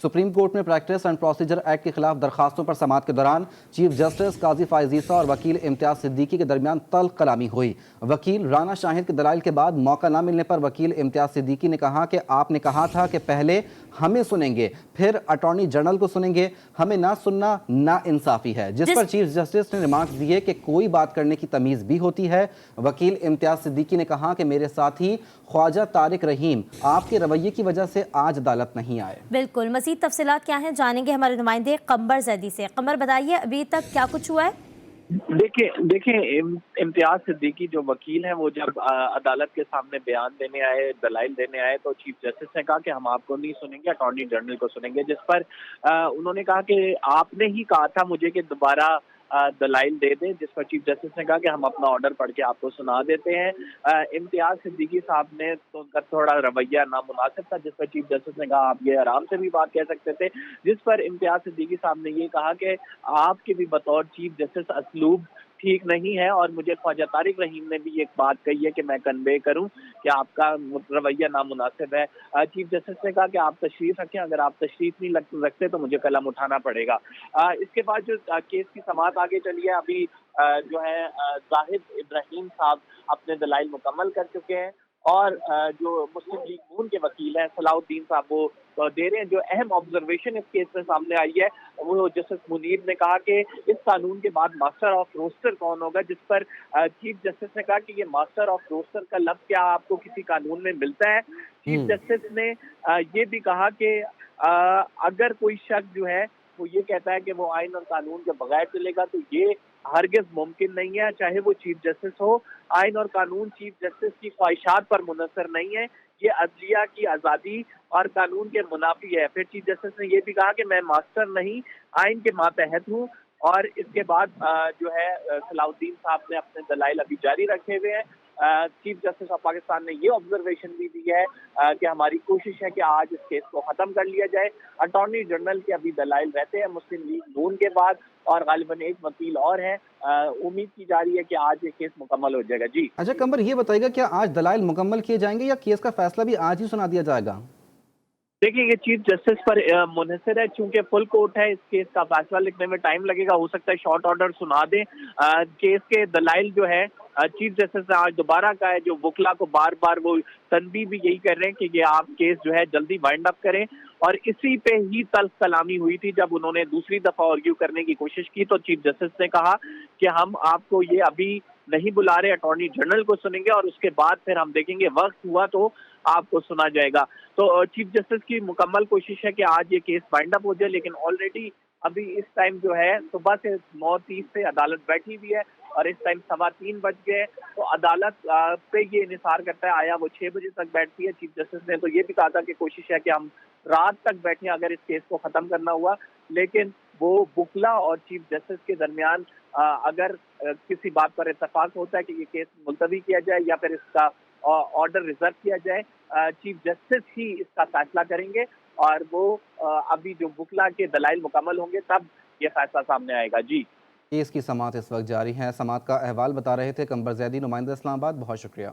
Supreme court میں practice and procedure act کے خلاف درخواستوں پر سماعت کے دوران چیف جسٹس قاضی فائز عیسیٰ اور وکیل امتیاز صدیقی کے درمیان تلخ کلامی ہوئی۔ وکیل رانا شاہد کے دلائل کے بعد موقع نہ ملنے پر وکیل امتیاز صدیقی نے کہا کہ آپ نے کہا تھا کہ پہلے ہمیں سنیں گے پھر اٹارنی جنرل کو سنیں گے، ہمیں نہ سننا نا انصافی ہے، جس پر چیف جسٹس نے ریمارکس دیے کہ کوئی بات کرنے کی تمیز بھی ہوتی ہے۔ وکیل امتیاز صدیقی نے کہا کہ میرے ساتھی خواجہ طارق رحیم آپ کے رویے کی وجہ سے آج عدالت نہیں آئے۔ بالکل، مزید تفصیلات کیا ہیں جانیں گے ہمارے نمائندے قمر زیدی سے۔ قمر بتائیے ابھی تک کیا کچھ ہوا ہے؟ دیکھیں امتیاز صدیقی جو وکیل ہیں وہ جب عدالت کے سامنے بیان دینے آئے، دلائل دینے آئے تو چیف جسٹس نے کہا کہ ہم آپ کو نہیں سنیں گے، اٹارنی جنرل کو سنیں گے، جس پر انہوں نے کہا کہ آپ نے ہی کہا تھا مجھے کہ دوبارہ دلائل دے دیں، جس پر چیف جسٹس نے کہا کہ ہم اپنا آرڈر پڑھ کے آپ کو سنا دیتے ہیں۔ امتیاز صدیقی صاحب نے تو ان کا تھوڑا رویہ نامناسب تھا، جس پر چیف جسٹس نے کہا آپ یہ آرام سے بھی بات کہہ سکتے تھے، جس پر امتیاز صدیقی صاحب نے یہ کہا کہ آپ کے بھی بطور چیف جسٹس اسلوب ٹھیک نہیں ہے، اور مجھے خواجہ طارق رحیم نے بھی ایک بات کہی ہے کہ میں کنوے کروں کہ آپ کا رویہ نامناسب ہے۔ چیف جسٹس نے کہا کہ آپ تشریف رکھیں، اگر آپ تشریف نہیں رکھتے تو مجھے قلم اٹھانا پڑے گا۔ اس کے بعد جو کیس کی سماعت آگے چلی ہے، ابھی جو ہے زاہد ابراہیم صاحب اپنے دلائل مکمل کر چکے ہیں، اور جو مسلم لیگ نون کے وکیل ہیں صلاح الدین صاحب وہ دے رہے ہیں۔ جو اہم آبزرویشن اس کیس میں سامنے آئی ہے وہ جسٹس منیر نے کہا کہ اس قانون کے بعد ماسٹر آف روسٹر کون ہوگا، جس پر چیف جسٹس نے کہا کہ یہ ماسٹر آف روسٹر کا لفظ کیا آپ کو کسی قانون میں ملتا ہے۔ چیف جسٹس نے یہ بھی کہا کہ اگر کوئی شخص جو ہے وہ یہ کہتا ہے کہ وہ آئین اور قانون کے بغیر چلے گا تو یہ ہرگز ممکن نہیں ہے، چاہے وہ چیف جسٹس ہو۔ آئین اور قانون چیف جسٹس کی خواہشات پر منحصر نہیں ہے، یہ عدلیہ کی آزادی اور قانون کے منافی ہے۔ پھر چیف جسٹس نے یہ بھی کہا کہ میں ماسٹر نہیں، آئین کے ماتحت ہوں۔ اور اس کے بعد جو ہے صلاح الدین صاحب نے اپنے دلائل ابھی جاری رکھے ہوئے ہیں۔ چیف جسٹس آف پاکستان نے یہ آبزرویشن بھی دی ہے کہ ہماری کوشش ہے کہ آج اس کیس کو ختم کر لیا جائے۔ اٹارنی جنرل کے ابھی دلائل رہتے ہیں مسلم لیگ نون کے بعد، اور غالباً ایک وکیل اور ہے۔ امید کی جا رہی ہے کہ آج یہ کیس مکمل ہو جائے گا۔ جی اچھا قمر، یہ بتائیے گا کیا آج دلائل مکمل کیے جائیں گے یا کیس کا فیصلہ بھی آج ہی سنا دیا جائے گا؟ دیکھیں یہ چیف جسٹس پر منحصر ہے، چونکہ فل کورٹ ہے، اس کیس کا فیصلہ لکھنے میں ٹائم لگے گا، ہو سکتا ہے شارٹ آرڈر سنا دیں۔ کیس کے دلائل جو ہے چیف جسٹس نے آج دوبارہ کہا ہے، جو وکلا کو بار بار وہ تنبیہ بھی یہی کر رہے ہیں کہ یہ آپ کیس جو ہے جلدی وائنڈ اپ کریں، اور اسی پہ ہی تلخ کلامی ہوئی تھی جب انہوں نے دوسری دفعہ آرگیو کرنے کی کوشش کی تو چیف جسٹس نے کہا کہ ہم آپ کو یہ ابھی نہیں بلا رہے، اٹارنی جنرل کو سنیں گے اور اس کے بعد پھر ہم دیکھیں گے، وقت ہوا تو آپ کو سنا جائے گا۔ تو چیف جسٹس کی مکمل کوشش ہے کہ آج یہ کیس بائنڈ اپ ہو جائے، لیکن آلریڈی ابھی اس ٹائم جو ہے صبح سے 9:30 سے عدالت بیٹھی ہوئی ہے، اور اس ٹائم 3:15 بج گئے، تو عدالت پہ یہ انحصار کرتا ہے آیا وہ 6 بجے تک بیٹھتی ہے۔ چیف جسٹس نے تو یہ بھی کہا تھا کہ کوشش ہے کہ ہم رات تک بیٹھیں اگر اس کیس کو ختم کرنا ہوا، لیکن وہ وکلا اور چیف جسٹس کے درمیان اگر کسی بات پر اتفاق ہوتا ہے کہ یہ کیس ملتوی کیا جائے یا پھر اس کا آرڈر ریزرو کیا جائے، چیف جسٹس ہی اس کا فیصلہ کریں گے، اور وہ ابھی جو وکلا کے دلائل مکمل ہوں گے تب یہ فیصلہ سامنے آئے گا۔ جی کیس کی سماعت اس وقت جاری ہے۔ سماعت کا احوال بتا رہے تھے قمر زیدی، نمائندہ اسلام آباد، بہت شکریہ۔